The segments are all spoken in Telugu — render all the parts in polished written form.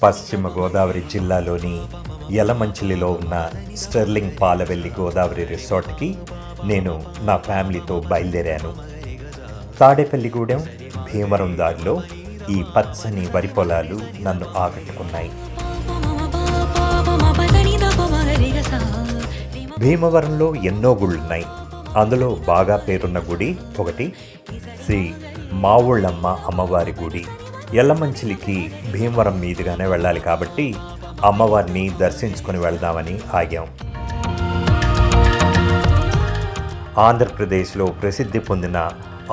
పశ్చిమ గోదావరి జిల్లాలోని యలమంచిలిలో ఉన్న స్టెర్లింగ్ పాలవెల్లి గోదావరి రిసార్ట్కి నేను నా ఫ్యామిలీతో బయలుదేరాను. తాడేపల్లిగూడెం భీమవరం దారిలో ఈ పచ్చని వరి పొలాలు నన్ను ఆకట్టుకున్నాయి. భీమవరంలో ఎన్నో గుళ్ళున్నాయి. అందులో బాగా పేరున్న గుడి ఒకటి శ్రీ మావుళ్ళమ్మ అమ్మవారి గుడి. యలమంచిలికి భీమవరం మీదుగానే వెళ్ళాలి కాబట్టి అమ్మవారిని దర్శించుకొని వెళ్దామని ఆగాం. ఆంధ్రప్రదేశ్లో ప్రసిద్ధి పొందిన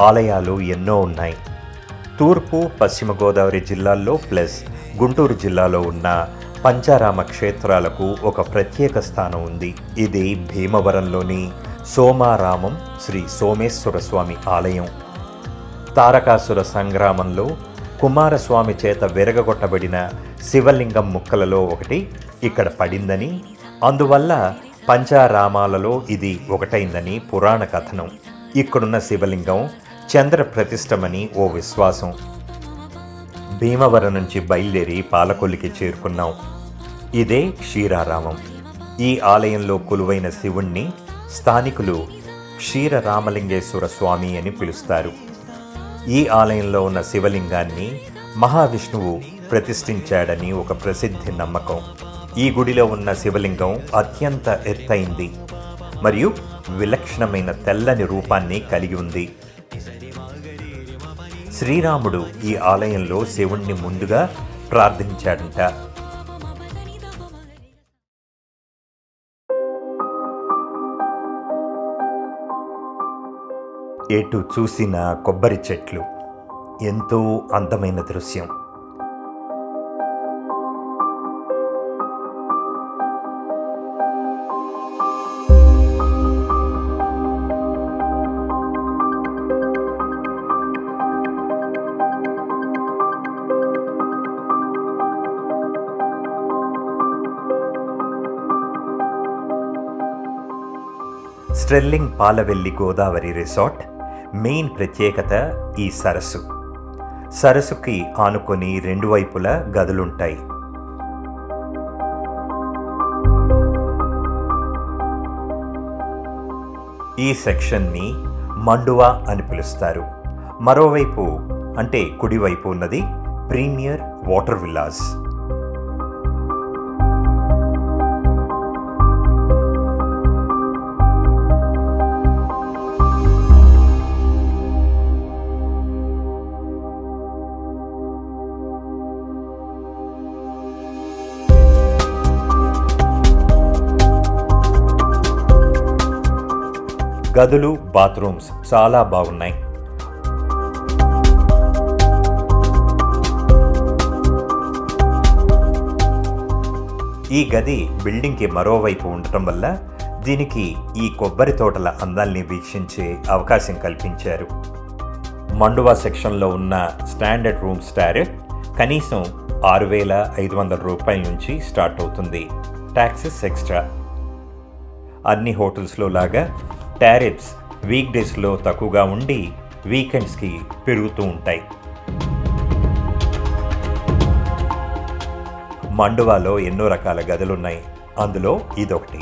ఆలయాలు ఎన్నో ఉన్నాయి. తూర్పు పశ్చిమ గోదావరి జిల్లాల్లో ప్లస్ గుంటూరు జిల్లాలో ఉన్న పంచారామ క్షేత్రాలకు ఒక ప్రత్యేక స్థానం ఉంది. ఇది భీమవరంలోని సోమారామం శ్రీ సోమేశ్వర స్వామి ఆలయం. తారకాసుర సంగ్రామంలో కుమారస్వామి చేత విరగగొట్టబడిన శివలింగం ముక్కలలో ఒకటి ఇక్కడ పడిందని, అందువల్ల పంచారామాలలో ఇది ఒకటైందని పురాణ కథనం. ఇక్కడున్న శివలింగం చంద్ర ప్రతిష్టమని ఓ విశ్వాసం. భీమవరం నుంచి బయలుదేరి పాలకొల్లికి చేరుకున్నాం. ఇదే క్షీరారామం. ఈ ఆలయంలో కొలువైన శివుణ్ణి స్థానికులు క్షీరరామలింగేశ్వర స్వామి అని పిలుస్తారు. ఈ ఆలయంలో ఉన్న శివలింగాన్ని మహావిష్ణువు ప్రతిష్ఠించాడని ఒక ప్రసిద్ధి నమ్మకం. ఈ గుడిలో ఉన్న శివలింగం అత్యంత ఎత్తైంది మరియు విలక్షణమైన తెల్లని రూపాన్ని కలిగి ఉంది. శ్రీరాముడు ఈ ఆలయంలో శివుణ్ణి ముందుగా ప్రార్థించాడంట. ఎటు చూసిన కొబ్బరి చెట్లు, ఎంతో అందమైన దృశ్యం. Sterling Palavelli Godavari resort main ప్రత్యేకత ఈ సరస్సు. సరస్సుకి ఆనుకొని రెండు వైపులా గదులుంటాయి. ఈ సెక్షన్ని మండువా అని పిలుస్తారు. మరోవైపు అంటే కుడివైపు ఉన్నది ప్రీమియర్ వాటర్ విల్లాస్. గదులు, బాత్రూమ్స్ చాలా బాగున్నాయి. ఈ గది బిల్డింగ్కి మరోవైపు ఉండటం వల్ల దీనికి ఈ కొబ్బరి తోటల అందాల్ని వీక్షించే అవకాశం కల్పించారు. మండువా సెక్షన్లో ఉన్న స్టాండర్డ్ రూమ్స్ టారిఫ్ కనీసం 6,500 రూపాయల నుంచి స్టార్ట్ అవుతుంది. Taxes extra. అన్ని హోటల్స్లో లాగా టారిఫ్స్ వీక్ డేస్లో తక్కువగా ఉండి వీకెండ్స్కి పెరుగుతూ ఉంటాయి. మండువాలో ఎన్నో రకాల గదులున్నాయి. అందులో ఇదొకటి.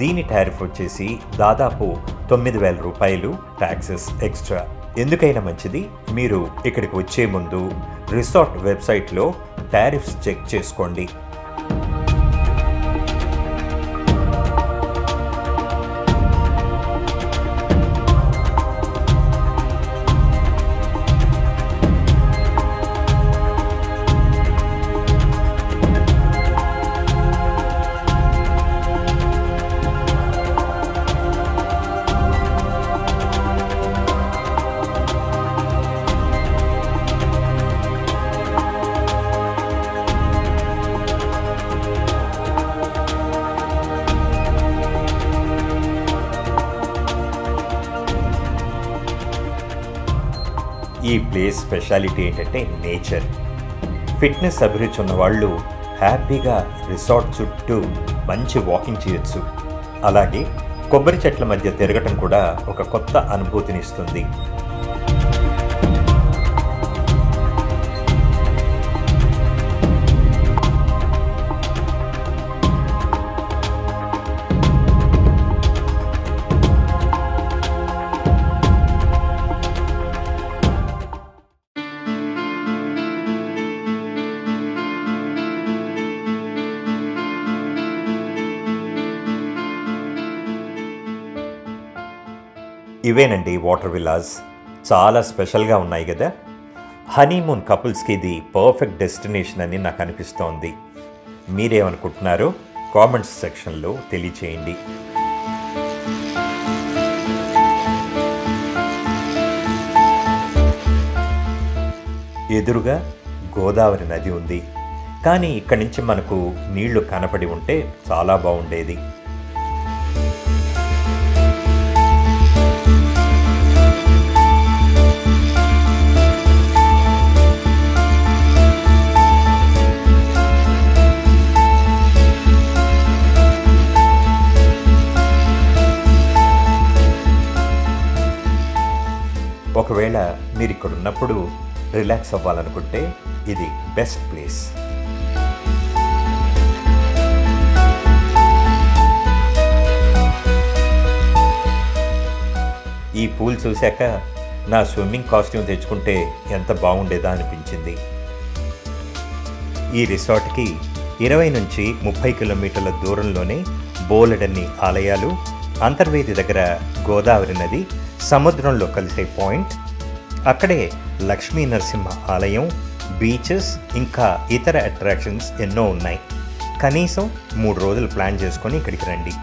దీని టారిఫ్ వచ్చేసి దాదాపు 9,000 రూపాయలు, ట్యాక్సెస్ ఎక్స్ట్రా. ఎందుకైనా మంచిది మీరు ఇక్కడికి వచ్చే ముందు రిసార్ట్ వెబ్సైట్లో టారిఫ్స్ చెక్ చేసుకోండి. ఈ ప్లేస్ స్పెషాలిటీ ఏంటంటే నేచర్. ఫిట్నెస్ అభిరుచి ఉన్న వాళ్ళు హ్యాపీగా రిసార్ట్ చుట్టూ మంచి వాకింగ్ చేయొచ్చు. అలాగే కొబ్బరి చెట్ల మధ్య తిరగటం కూడా ఒక కొత్త అనుభూతినిస్తుంది. ఇవేనండి వాటర్ విల్లాస్. చాలా స్పెషల్గా ఉన్నాయి కదా. హనీమూన్ కపుల్స్కి ఇది పర్ఫెక్ట్ డెస్టినేషన్ అని నాకు అనిపిస్తోంది. మీరేమనుకుంటున్నారో కామెంట్స్ సెక్షన్లో తెలియచేయండి. ఎదురుగా గోదావరి నది ఉంది, కానీ ఇక్కడి నుంచి మనకు నీళ్లు కనపడి ఉంటే చాలా బాగుండేది. ఒకవేళ మీరు ఇక్కడ ఉన్నప్పుడు రిలాక్స్ అవ్వాలనుకుంటే ఇది బెస్ట్ ప్లేస్. ఈ పూల్ చూశాక నా స్విమ్మింగ్ కాస్ట్యూమ్ తెచ్చుకుంటే ఎంత బాగుండేదా అనిపించింది. ఈ రిసార్ట్కి 20 నుంచి 30 కిలోమీటర్ల దూరంలోనే బోలెడన్ని ఆలయాలు, అంతర్వేది దగ్గర గోదావరి నది సముద్రంలో కలిసే పాయింట్, అక్కడే లక్ష్మీ నరసింహ ఆలయం, బీచెస్, ఇంకా ఇతర అట్రాక్షన్స్ ఎన్నో ఉన్నాయి. కనీసం 3 రోజులు ప్లాన్ చేసుకొని ఇక్కడికి రండి.